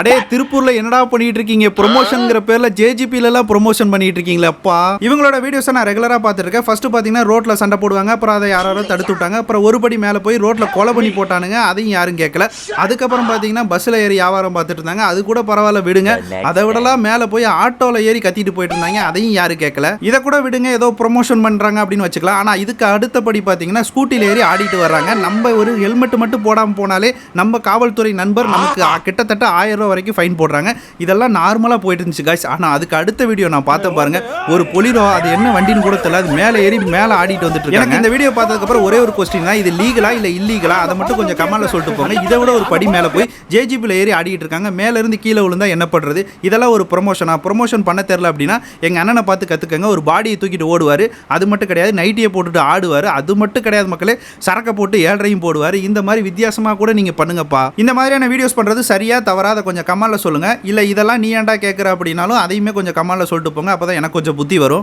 அடே திருப்பூர்ல என்னடா பண்ணிட்டு இருக்கீங்க? ப்ரொமோஷன்ங்கிற பேர்ல ஜேஜிபில எல்லாம் ப்ரொமோஷன் பண்ணிட்டு இருக்கீங்களா அப்பா? இவங்களோட வீடியோஸ் நான் ரெகுலரா பார்த்துட்டு இருக்கேன். ஃபர்ஸ்ட் பாத்தீங்கன்னா ரோட்ல சண்டை போடுவாங்க, அப்புறம் அதை யாராவது தடுத்து விட்டாங்க, அப்புறம் ஒரு படி மேல போய் ரோட்ல கொலை பண்ணி போட்டானுங்க, அதையும் யாரும் கேட்கல. அதுக்கப்புறம் பாத்தீங்கன்னா பஸ்ல ஏறி வியாபாரம் பார்த்துட்டு இருந்தாங்க, அது கூட பரவாயில்ல விடுங்க. அதை விடலாம் மேல போய் ஆட்டோல ஏறி கத்திட்டு போயிட்டு இருந்தாங்க, அதையும் யாரும் கேட்கல. இதை கூட விடுங்க, ஏதோ ப்ரொமோஷன் பண்றாங்க அப்படின்னு வச்சுக்கலாம். ஆனா இதுக்கு அடுத்தபடி பாத்தீங்கன்னா ஸ்கூட்டில ஏறி ஆடிட்டு வர்றாங்க. நம்ம ஒரு ஹெல்மெட் மட்டும் போடாம போனாலே நம்ம காவல்துறை நண்பர் நமக்கு கிட்டத்தட்ட 1000 ரூபாய் வரைக்கும் ஃபைன் போடுறாங்க. இதெல்லாம் நார்மலா போயிட்டு இருந்துச்சு गाइस. ஆனா அதுக்கு அடுத்த வீடியோ நான் பார்த்தேன் பாருங்க, ஒரு பொலிரோ அது என்ன வண்டின்னு கூட தெரியல, அது மேலே ஏறி மேலே ஆடிட்டு வந்துட்டு இருக்காங்க. எனக்கு இந்த வீடியோ பார்த்ததுக்கு அப்புறம் ஒரே ஒரு क्वेश्चन தான், இது லீகலா இல்ல இல்லீகலா அதை மட்டும் கொஞ்சம் கமெண்ட்ல சொல்லிட்டு போங்க. இதை விட ஒரு படி மேலே போய் ஜேஜிபில ஏறி ஆடிட்டு இருக்காங்க, மேல இருந்து கீழே விழுந்தா என்ன பண்றது? இதெல்லாம் ஒரு ப்ரொமோஷன் பண்ண தெரியல அப்படின்னா எங்க அண்ணனை பார்த்து கத்துக்கங்க. ஒரு பாடியை தூக்கிட்டு ஓடுவாரு, அது மட்டும் கிடையாது நைட்டியை போட்டுட்டு ஆடுவாரு, அது மட்டும் கிடையாது மக்களே, சரக்க போட்டு 7.5 போடுவாரு. இந்த மாதிரி வித்தியாசமா கூட நீங்க பண்ணுங்கப்பா. இந்த மாதிரியான வீடியோஸ் பண்றது சரியா தவறா அதை கொஞ்சம் கமெண்ட்ல சொல்லுங்க. இல்ல இதெல்லாம் நீ ஏன்டா கேட்குற அப்படின்னாலும் அதையுமே கொஞ்சம் கமெண்ட்ல சொல்லிட்டு போங்க, அப்பதான் எனக்கு கொஞ்சம் புத்தி வரும்.